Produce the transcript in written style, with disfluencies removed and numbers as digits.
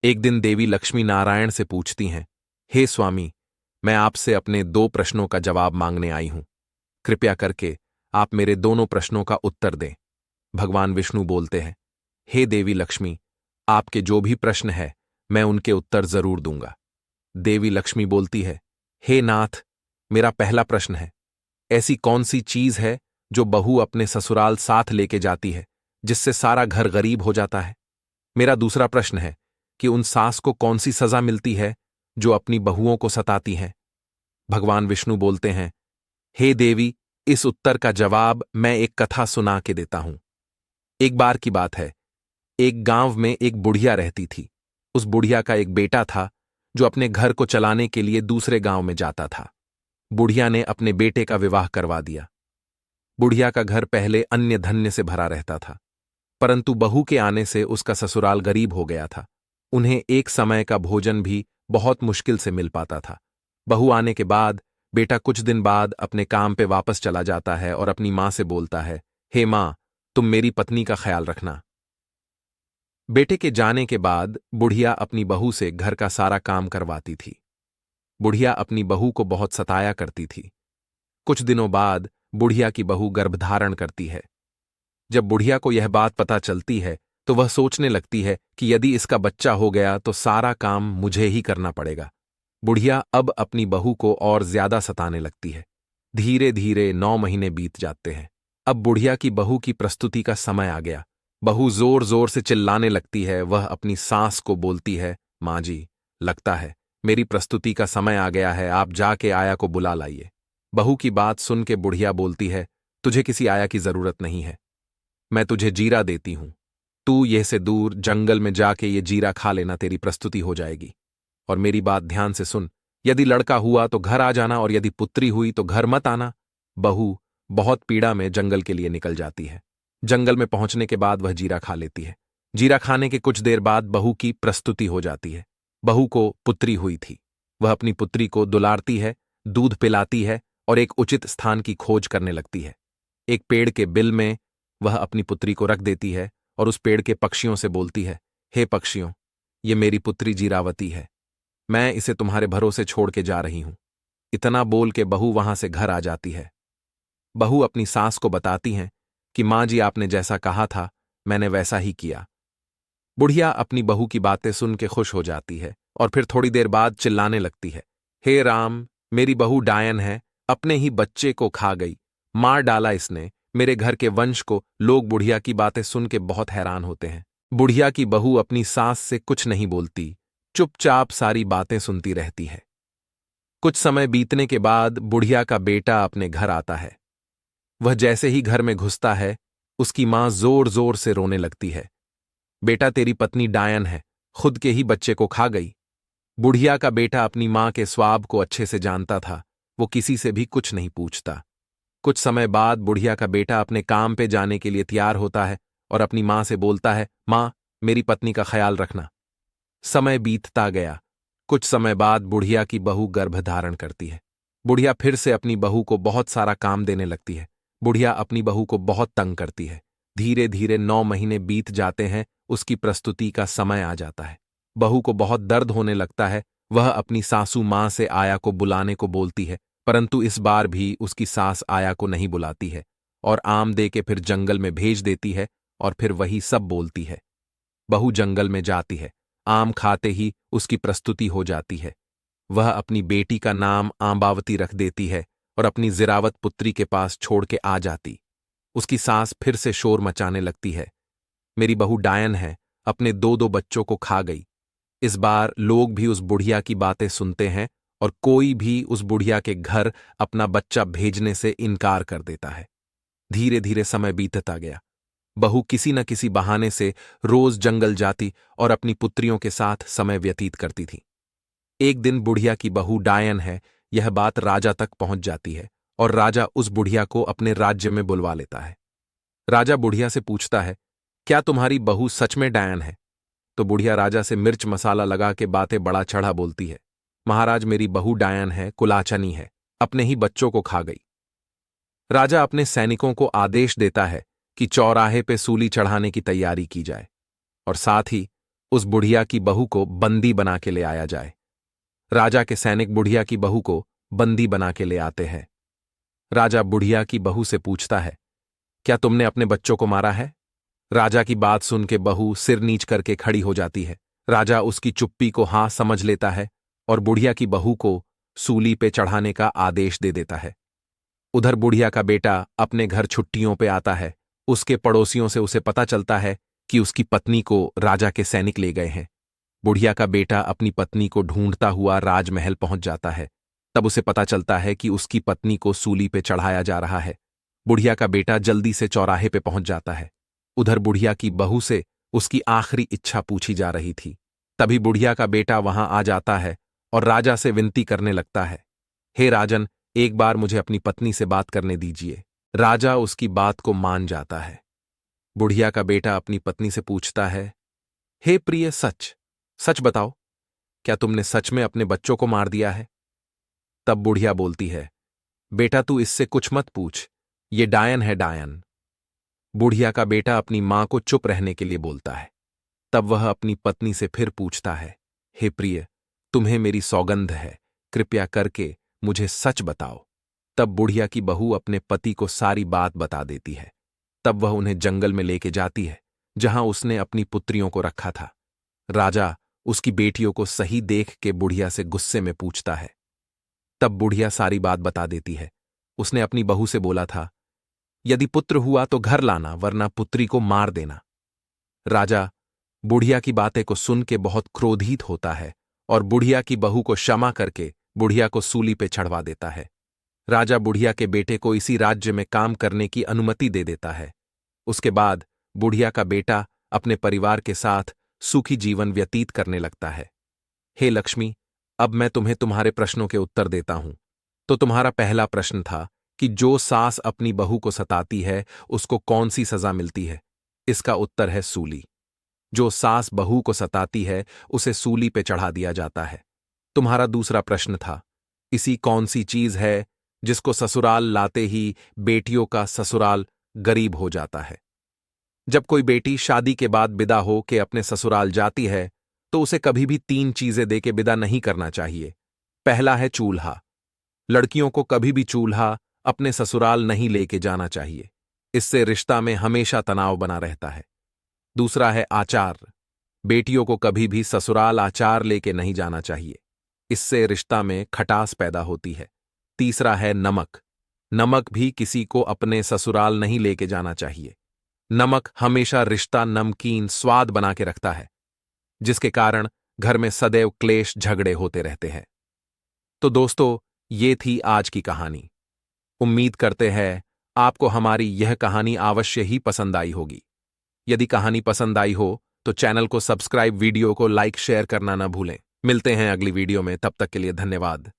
एक दिन देवी लक्ष्मी नारायण से पूछती हैं, हे स्वामी, मैं आपसे अपने 2 प्रश्नों का जवाब मांगने आई हूं। कृपया करके आप मेरे दोनों प्रश्नों का उत्तर दें। भगवान विष्णु बोलते हैं, हे देवी लक्ष्मी, आपके जो भी प्रश्न है मैं उनके उत्तर जरूर दूंगा। देवी लक्ष्मी बोलती है, हे नाथ, मेरा पहला प्रश्न है, ऐसी कौन सी चीज है जो बहू अपने ससुराल साथ लेके जाती है जिससे सारा घर गरीब हो जाता है? मेरा दूसरा प्रश्न है कि उन सास को कौन सी सजा मिलती है जो अपनी बहुओं को सताती हैं? भगवान विष्णु बोलते हैं, हे देवी, इस उत्तर का जवाब मैं एक कथा सुना के देता हूं। एक बार की बात है, एक गांव में एक बुढ़िया रहती थी। उस बुढ़िया का एक बेटा था जो अपने घर को चलाने के लिए दूसरे गांव में जाता था। बुढ़िया ने अपने बेटे का विवाह करवा दिया। बुढ़िया का घर पहले अन्य धन्य से भरा रहता था, परंतु बहू के आने से उसका ससुराल गरीब हो गया था। उन्हें एक समय का भोजन भी बहुत मुश्किल से मिल पाता था। बहू आने के बाद बेटा कुछ दिन बाद अपने काम पे वापस चला जाता है और अपनी मां से बोलता है, हे मां, तुम मेरी पत्नी का ख्याल रखना। बेटे के जाने के बाद बुढ़िया अपनी बहू से घर का सारा काम करवाती थी। बुढ़िया अपनी बहू को बहुत सताया करती थी। कुछ दिनों बाद बुढ़िया की बहू गर्भधारण करती है। जब बुढ़िया को यह बात पता चलती है तो वह सोचने लगती है कि यदि इसका बच्चा हो गया तो सारा काम मुझे ही करना पड़ेगा। बुढ़िया अब अपनी बहू को और ज्यादा सताने लगती है। धीरे धीरे 9 महीने बीत जाते हैं। अब बुढ़िया की बहू की प्रस्तुति का समय आ गया। बहू जोर जोर से चिल्लाने लगती है। वह अपनी सास को बोलती है, माँ जी, लगता है मेरी प्रस्तुति का समय आ गया है, आप जाके आया को बुला लाइए। बहू की बात सुन के बुढ़िया बोलती है, तुझे किसी आया की जरूरत नहीं है, मैं तुझे जीरा देती हूं। तू यह से दूर जंगल में जाके ये जीरा खा लेना, तेरी प्रस्तुति हो जाएगी। और मेरी बात ध्यान से सुन, यदि लड़का हुआ तो घर आ जाना और यदि पुत्री हुई तो घर मत आना। बहू बहुत पीड़ा में जंगल के लिए निकल जाती है। जंगल में पहुंचने के बाद वह जीरा खा लेती है। जीरा खाने के कुछ देर बाद बहू की प्रस्तुति हो जाती है। बहू को पुत्री हुई थी। वह अपनी पुत्री को दुलारती है, दूध पिलाती है और एक उचित स्थान की खोज करने लगती है। एक पेड़ के बिल में वह अपनी पुत्री को रख देती है और उस पेड़ के पक्षियों से बोलती है, हे पक्षियों, ये मेरी पुत्री जीरावती है, मैं इसे तुम्हारे भरोसे छोड़ के जा रही हूं। इतना बोल के बहू वहां से घर आ जाती है। बहू अपनी सास को बताती हैं कि मां जी, आपने जैसा कहा था मैंने वैसा ही किया। बुढ़िया अपनी बहू की बातें सुन के खुश हो जाती है और फिर थोड़ी देर बाद चिल्लाने लगती है, हे राम, मेरी बहू डायन है, अपने ही बच्चे को खा गई, मार डाला इसने मेरे घर के वंश को। लोग बुढ़िया की बातें सुन के बहुत हैरान होते हैं। बुढ़िया की बहू अपनी सास से कुछ नहीं बोलती, चुपचाप सारी बातें सुनती रहती है। कुछ समय बीतने के बाद बुढ़िया का बेटा अपने घर आता है। वह जैसे ही घर में घुसता है, उसकी मां जोर जोर से रोने लगती है, बेटा, तेरी पत्नी डायन है, खुद के ही बच्चे को खा गई। बुढ़िया का बेटा अपनी मां के स्वाब को अच्छे से जानता था। वो किसी से भी कुछ नहीं पूछता। कुछ समय बाद बुढ़िया का बेटा अपने काम पे जाने के लिए तैयार होता है और अपनी मां से बोलता है, मां, मेरी पत्नी का ख्याल रखना। समय बीतता गया। कुछ समय बाद बुढ़िया की बहू गर्भधारण करती है। बुढ़िया फिर से अपनी बहू को बहुत सारा काम देने लगती है। बुढ़िया अपनी बहू को बहुत तंग करती है। धीरे धीरे 9 महीने बीत जाते हैं। उसकी प्रस्तुति का समय आ जाता है। बहू को बहुत दर्द होने लगता है। वह अपनी सासू मां से आया को बुलाने को बोलती है, परंतु इस बार भी उसकी सास आया को नहीं बुलाती है और आम दे के फिर जंगल में भेज देती है और फिर वही सब बोलती है। बहू जंगल में जाती है। आम खाते ही उसकी प्रस्तुति हो जाती है। वह अपनी बेटी का नाम आंबावती रख देती है और अपनी जिरावत पुत्री के पास छोड़ के आ जाती। उसकी सास फिर से शोर मचाने लगती है, मेरी बहू डायन है, अपने 2 बच्चों को खा गई। इस बार लोग भी उस बुढ़िया की बातें सुनते हैं और कोई भी उस बुढ़िया के घर अपना बच्चा भेजने से इनकार कर देता है। धीरे धीरे समय बीतता गया। बहू किसी न किसी बहाने से रोज जंगल जाती और अपनी पुत्रियों के साथ समय व्यतीत करती थी। एक दिन बुढ़िया की बहू डायन है, यह बात राजा तक पहुंच जाती है और राजा उस बुढ़िया को अपने राज्य में बुलवा लेता है। राजा बुढ़िया से पूछता है, क्या तुम्हारी बहू सच में डायन है? तो बुढ़िया राजा से मिर्च मसाला लगा के बातें बड़ा चढ़ा बोलती है, महाराज, मेरी बहू डायन है, कुलाचनी है, अपने ही बच्चों को खा गई। राजा अपने सैनिकों को आदेश देता है कि चौराहे पे सूली चढ़ाने की तैयारी की जाए और साथ ही उस बुढ़िया की बहू को बंदी बना के ले आया जाए। राजा के सैनिक बुढ़िया की बहू को बंदी बना के ले आते हैं। राजा बुढ़िया की बहू से पूछता है, क्या तुमने अपने बच्चों को मारा है? राजा की बात सुन के बहू सिर नीच करके खड़ी हो जाती है। राजा उसकी चुप्पी को हाँ समझ लेता है और बुढ़िया की बहू को सूली पे चढ़ाने का आदेश दे देता है। उधर बुढ़िया का बेटा अपने घर छुट्टियों पे आता है। उसके पड़ोसियों से उसे पता चलता है कि उसकी पत्नी को राजा के सैनिक ले गए हैं। बुढ़िया का बेटा अपनी पत्नी को ढूंढता हुआ राजमहल पहुंच जाता है। तब उसे पता चलता है कि उसकी पत्नी को सूली पे चढ़ाया जा रहा है। बुढ़िया का बेटा जल्दी से चौराहे पे पहुंच जाता है। उधर बुढ़िया की बहू से उसकी आखिरी इच्छा पूछी जा रही थी। तभी बुढ़िया का बेटा वहां आ जाता है और राजा से विनती करने लगता है, हे राजन, एक बार मुझे अपनी पत्नी से बात करने दीजिए। राजा उसकी बात को मान जाता है। बुढ़िया का बेटा अपनी पत्नी से पूछता है, हे प्रिय, सच सच बताओ, क्या तुमने सच में अपने बच्चों को मार दिया है? तब बुढ़िया बोलती है, बेटा तू इससे कुछ मत पूछ, ये डायन है, डायन। बुढ़िया का बेटा अपनी मां को चुप रहने के लिए बोलता है। तब वह अपनी पत्नी से फिर पूछता है, हे प्रिय, तुम्हें मेरी सौगंध है, कृपया करके मुझे सच बताओ। तब बुढ़िया की बहू अपने पति को सारी बात बता देती है। तब वह उन्हें जंगल में लेके जाती है जहां उसने अपनी पुत्रियों को रखा था। राजा उसकी बेटियों को सही देख के बुढ़िया से गुस्से में पूछता है। तब बुढ़िया सारी बात बता देती है। उसने अपनी बहू से बोला था, यदि पुत्र हुआ तो घर लाना, वरना पुत्री को मार देना। राजा बुढ़िया की बातें को सुन के बहुत क्रोधित होता है और बुढ़िया की बहू को क्षमा करके बुढ़िया को सूली पे चढ़वा देता है। राजा बुढ़िया के बेटे को इसी राज्य में काम करने की अनुमति दे देता है। उसके बाद बुढ़िया का बेटा अपने परिवार के साथ सुखी जीवन व्यतीत करने लगता है। हे लक्ष्मी, अब मैं तुम्हें तुम्हारे प्रश्नों के उत्तर देता हूं। तो तुम्हारा पहला प्रश्न था कि जो सास अपनी बहू को सताती है उसको कौन सी सजा मिलती है? इसका उत्तर है सूली। जो सास बहू को सताती है उसे सूली पे चढ़ा दिया जाता है। तुम्हारा दूसरा प्रश्न था, ऐसी कौन सी चीज है जिसको ससुराल लाते ही बेटियों का ससुराल गरीब हो जाता है? जब कोई बेटी शादी के बाद विदा हो के अपने ससुराल जाती है तो उसे कभी भी 3 चीजें दे के विदा नहीं करना चाहिए। पहला है चूल्हा। लड़कियों को कभी भी चूल्हा अपने ससुराल नहीं लेके जाना चाहिए, इससे रिश्ता में हमेशा तनाव बना रहता है। दूसरा है आचार। बेटियों को कभी भी ससुराल आचार लेके नहीं जाना चाहिए, इससे रिश्ता में खटास पैदा होती है। तीसरा है नमक। नमक भी किसी को अपने ससुराल नहीं लेके जाना चाहिए। नमक हमेशा रिश्ता नमकीन स्वाद बना के रखता है, जिसके कारण घर में सदैव क्लेश झगड़े होते रहते हैं। तो दोस्तों, ये थी आज की कहानी। उम्मीद करते हैं आपको हमारी यह कहानी अवश्य ही पसंद आई होगी। यदि कहानी पसंद आई हो तो चैनल को सब्सक्राइब, वीडियो को लाइक शेयर करना न भूलें। मिलते हैं अगली वीडियो में, तब तक के लिए धन्यवाद।